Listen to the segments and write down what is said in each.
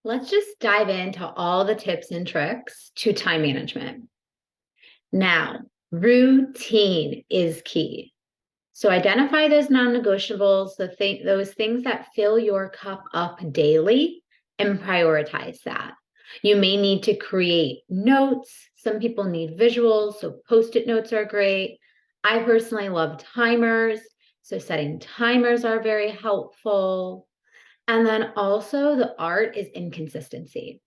Let's just dive into all the tips and tricks to time management. Now, routine is key. So identify those non-negotiables, those things that fill your cup up daily, and prioritize that. You may need to create notes. Some people need visuals, so post-it notes are great. I personally love timers, so setting timers are very helpful. And then also the art is inconsistency.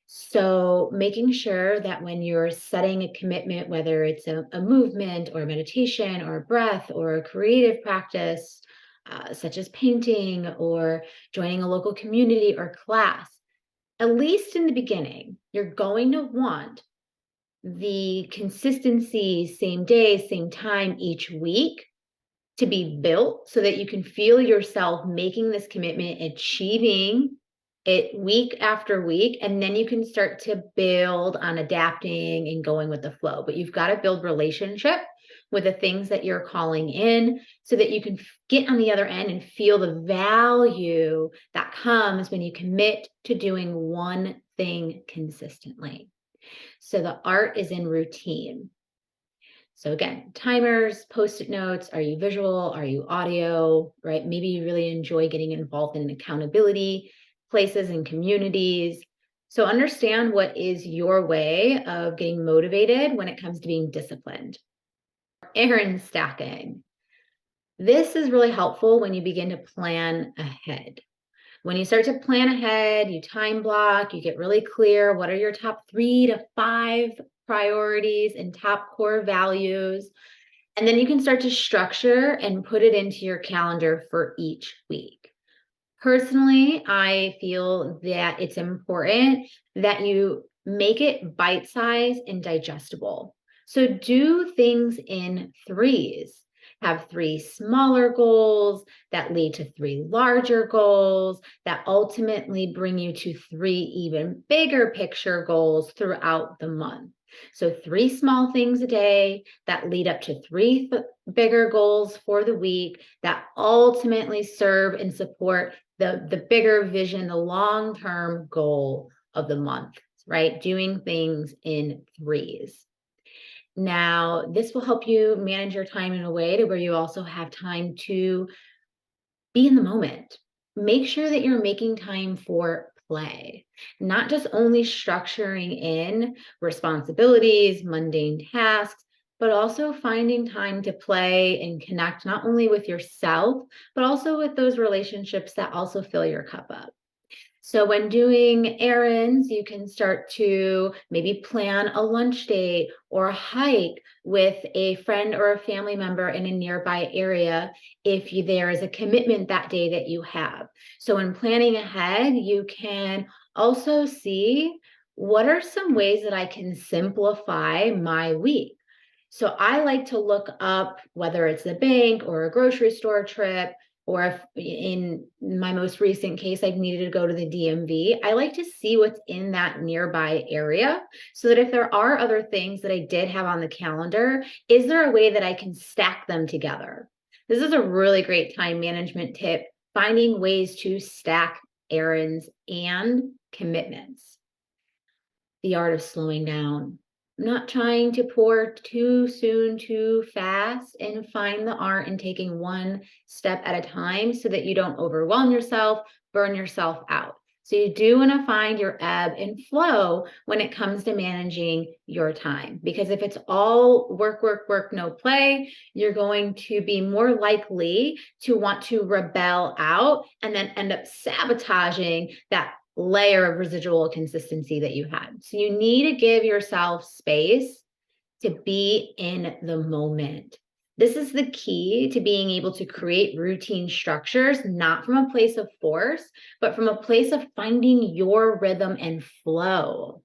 So making sure that when you're setting a commitment, whether it's a movement or meditation or a breath or a creative practice, such as painting or joining a local community or class, at least in the beginning, you're going to want the consistency, same day, same time each week to be built so that you can feel yourself making this commitment, achieving it week after week, and then you can start to build on adapting and going with the flow. But you've got to build relationship with the things that you're calling in so that you can get on the other end and feel the value that comes when you commit to doing one thing consistently. So the art is in routine. So again, timers, post-it notes, are you visual? Are you audio, right? Maybe you really enjoy getting involved in accountability places and communities. So understand what is your way of getting motivated when it comes to being disciplined. Errand stacking. This is really helpful when you begin to plan ahead. When you start to plan ahead, you time block, you get really clear what are your top 3 to 5 priorities and top core values. And then you can start to structure and put it into your calendar for each week. Personally, I feel that it's important that you make it bite-sized and digestible. So do things in threes. Have 3 smaller goals that lead to 3 larger goals that ultimately bring you to 3 even bigger picture goals throughout the month. So 3 small things a day that lead up to 3 bigger goals for the week that ultimately serve and support the bigger vision, the long-term goal of the month, right? Doing things in threes. Now, this will help you manage your time in a way to where you also have time to be in the moment. Make sure that you're making time for play, not just only structuring in responsibilities, mundane tasks, but also finding time to play and connect not only with yourself, but also with those relationships that also fill your cup up. So when doing errands, you can start to maybe plan a lunch date or a hike with a friend or a family member in a nearby area if there is a commitment that day that you have. So when planning ahead, you can also see what are some ways that I can simplify my week. So I like to look up whether it's the bank or a grocery store trip, or if in my most recent case, I've needed to go to the DMV, I like to see what's in that nearby area so that if there are other things that I did have on the calendar, is there a way that I can stack them together? This is a really great time management tip, finding ways to stack errands and commitments. The art of slowing down. Not trying to pour too soon, too fast, and find the art in taking one step at a time so that you don't overwhelm yourself, burn yourself out. So you do want to find your ebb and flow when it comes to managing your time. Because if it's all work, work, work, no play, you're going to be more likely to want to rebel out and then end up sabotaging that layer of residual consistency that you had. So you need to give yourself space to be in the moment. This is the key to being able to create routine structures, not from a place of force, but from a place of finding your rhythm and flow.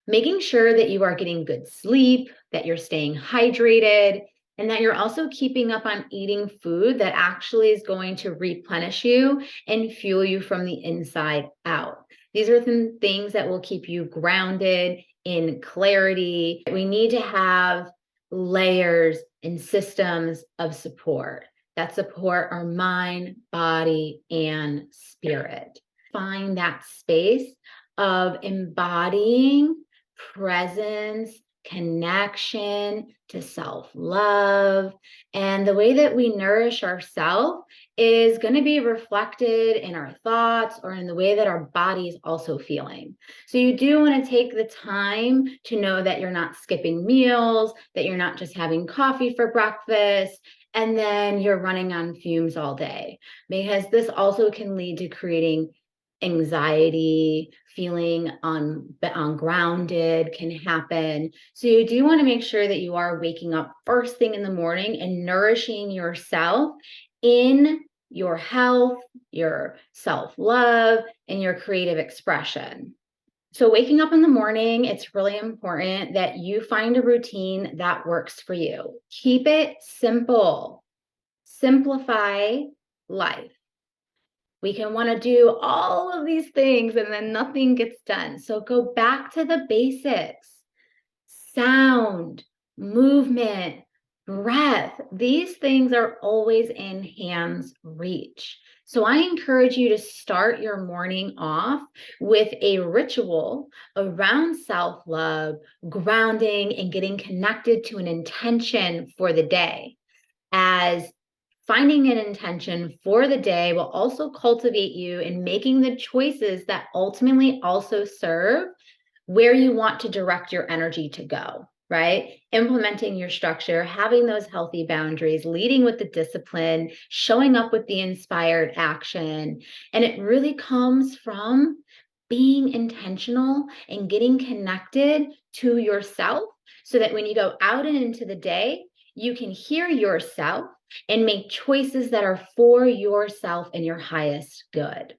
Making sure that you are getting good sleep, that you're staying hydrated, and that you're also keeping up on eating food that actually is going to replenish you and fuel you from the inside out. These are the things that will keep you grounded in clarity. We need to have layers and systems of support that support our mind, body, and spirit. Find that space of embodying presence, connection to self-love. And the way that we nourish ourselves is going to be reflected in our thoughts or in the way that our body is also feeling. So you do want to take the time to know that you're not skipping meals, that you're not just having coffee for breakfast, and then you're running on fumes all day, because this also can lead to creating anxiety, feeling ungrounded can happen. So you do want to make sure that you are waking up first thing in the morning and nourishing yourself in your health, your self-love, and your creative expression. So waking up in the morning, it's really important that you find a routine that works for you. Keep it simple. Simplify life. We can want to do all of these things and then nothing gets done. So go back to the basics. Sound, movement, breath. These things are always in hand's reach. So I encourage you to start your morning off with a ritual around self-love, grounding, and getting connected to an intention for the day. As finding an intention for the day will also cultivate you in making the choices that ultimately also serve where you want to direct your energy to go, right? Implementing your structure, having those healthy boundaries, leading with the discipline, showing up with the inspired action. And it really comes from being intentional and getting connected to yourself so that when you go out and into the day, you can hear yourself and make choices that are for yourself and your highest good.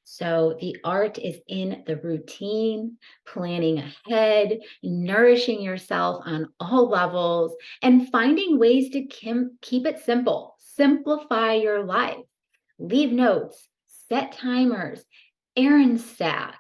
So the art is in the routine, planning ahead, nourishing yourself on all levels, and finding ways to keep it simple. Simplify your life. Leave notes, set timers, errand stack.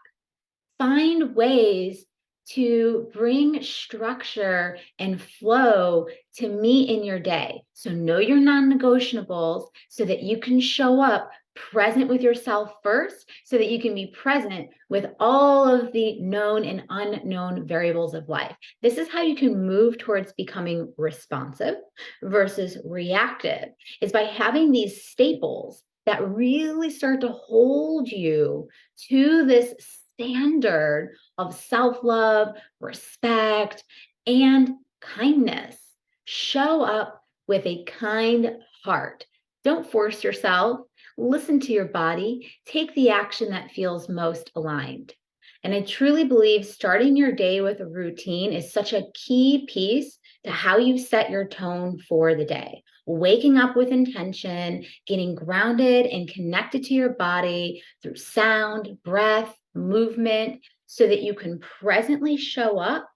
Find ways to bring structure and flow to meet in your day. So know your non-negotiables so that you can show up present with yourself first, so that you can be present with all of the known and unknown variables of life. This is how you can move towards becoming responsive versus reactive, is by having these staples that really start to hold you to this standard of self-love, respect, and kindness. Show up with a kind heart. Don't force yourself. Listen to your body. Take the action that feels most aligned. And I truly believe starting your day with a routine is such a key piece to how you set your tone for the day. Waking up with intention, getting grounded and connected to your body through sound, breath, movement, so that you can presently show up,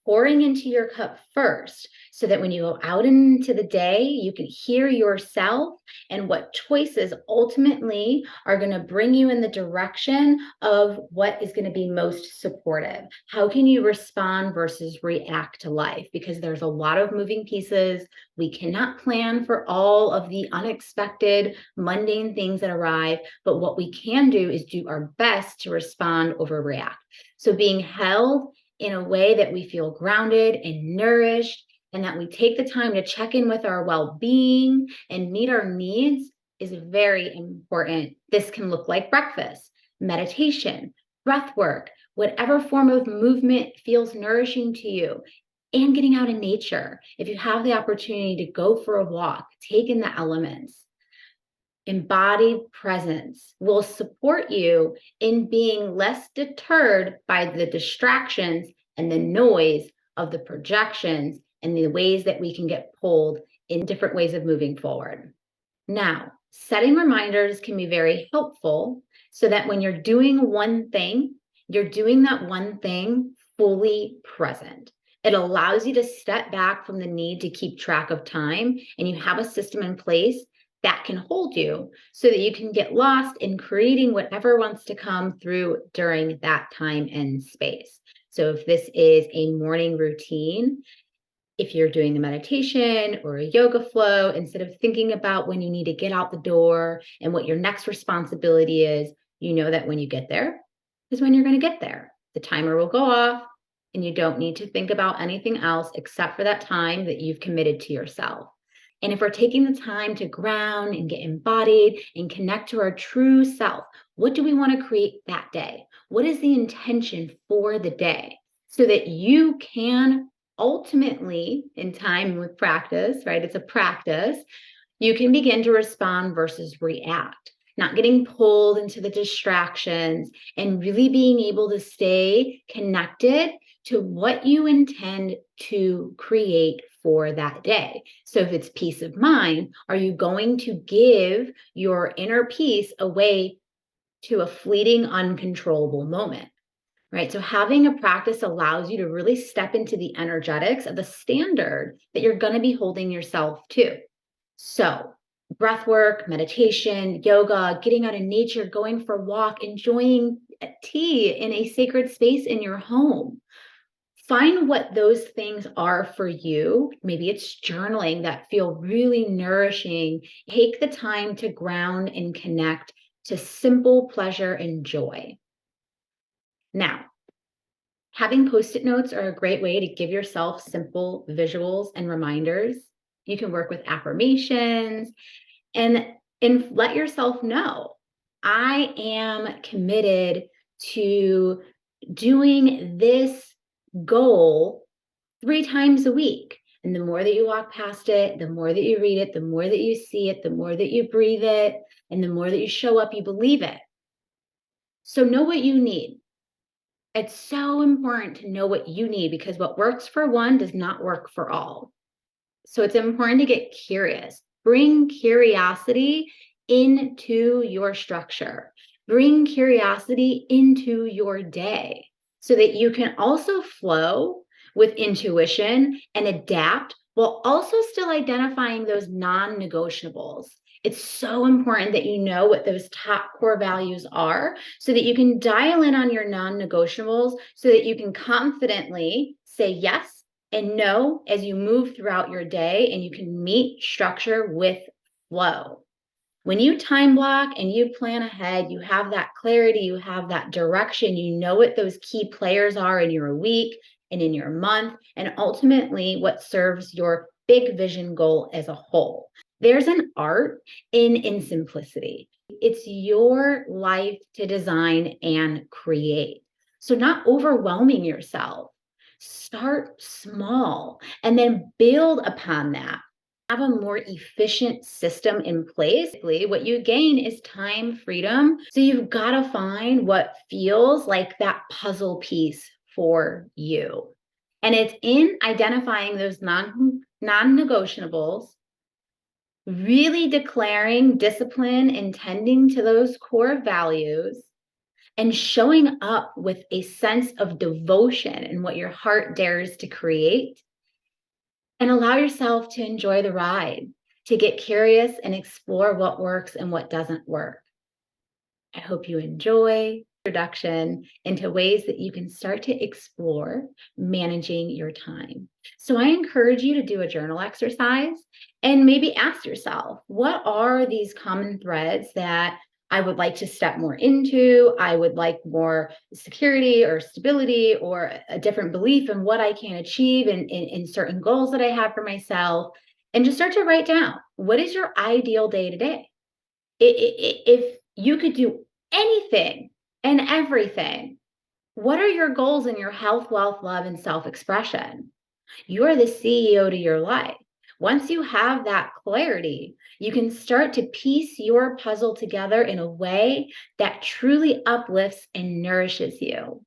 pouring into your cup first, so that when you go out into the day, you can hear yourself and what choices ultimately are going to bring you in the direction of what is going to be most supportive. How can you respond versus react to life? Because there's a lot of moving pieces. We cannot plan for all of the unexpected, mundane things that arrive, but what we can do is do our best to respond over react. So being held in a way that we feel grounded and nourished, and that we take the time to check in with our well-being and meet our needs is very important. This can look like breakfast, meditation, breath work, whatever form of movement feels nourishing to you, and getting out in nature. If you have the opportunity to go for a walk, take in the elements. Embodied presence will support you in being less deterred by the distractions and the noise of the projections and the ways that we can get pulled in different ways of moving forward. Now, setting reminders can be very helpful so that when you're doing one thing, you're doing that one thing fully present. It allows you to step back from the need to keep track of time, and you have a system in place that can hold you so that you can get lost in creating whatever wants to come through during that time and space. So if this is a morning routine, If you're doing a meditation or a yoga flow, instead of thinking about when you need to get out the door and what your next responsibility is, you know that when you get there is when you're going to get there. The timer will go off and you don't need to think about anything else except for that time that you've committed to yourself. And if we're taking the time to ground and get embodied and connect to our true self, what do we want to create that day? What is the intention for the day? So that you can ultimately, in time with practice, right? It's a practice, you can begin to respond versus react, not getting pulled into the distractions and really being able to stay connected to what you intend to create for that day. So if it's peace of mind, are you going to give your inner peace away to a fleeting, uncontrollable moment? Right. So having a practice allows you to really step into the energetics of the standard that you're going to be holding yourself to. So breath work, meditation, yoga, getting out in nature, going for a walk, enjoying tea in a sacred space in your home. Find what those things are for you. Maybe it's journaling that feel really nourishing. Take the time to ground and connect to simple pleasure and joy. Now, having post-it notes are a great way to give yourself simple visuals and reminders. You can work with affirmations and let yourself know, I am committed to doing this goal 3 times a week. And the more that you walk past it, the more that you read it, the more that you see it, the more that you breathe it, and the more that you show up, you believe it. So know what you need. It's so important to know what you need because what works for one does not work for all. So it's important to get curious. Bring curiosity into your structure. Bring curiosity into your day so that you can also flow with intuition and adapt while also still identifying those non-negotiables. It's so important that you know what those top core values are so that you can dial in on your non-negotiables so that you can confidently say yes and no as you move throughout your day and you can meet structure with flow. When you time block and you plan ahead, you have that clarity, you have that direction, you know what those key players are in your week and in your month, and ultimately what serves your big vision goal as a whole. There's an art in simplicity. It's your life to design and create. So not overwhelming yourself. Start small and then build upon that. Have a more efficient system in place. What you gain is time freedom. So you've got to find what feels like that puzzle piece for you. And it's in identifying those non-negotiables, really declaring discipline and tending to those core values, and showing up with a sense of devotion in what your heart dares to create. And allow yourself to enjoy the ride, to get curious and explore what works and what doesn't work. I hope you enjoy introduction into ways that you can start to explore managing your time. So I encourage you to do a journal exercise and maybe ask yourself, what are these common threads that I would like to step more into? I would like more security or stability or a different belief in what I can achieve in certain goals that I have for myself. And just start to write down, what is your ideal day to day? If you could do anything and everything, what are your goals in your health, wealth, love, and self-expression? You are the CEO to your life. Once you have that clarity, you can start to piece your puzzle together in a way that truly uplifts and nourishes you.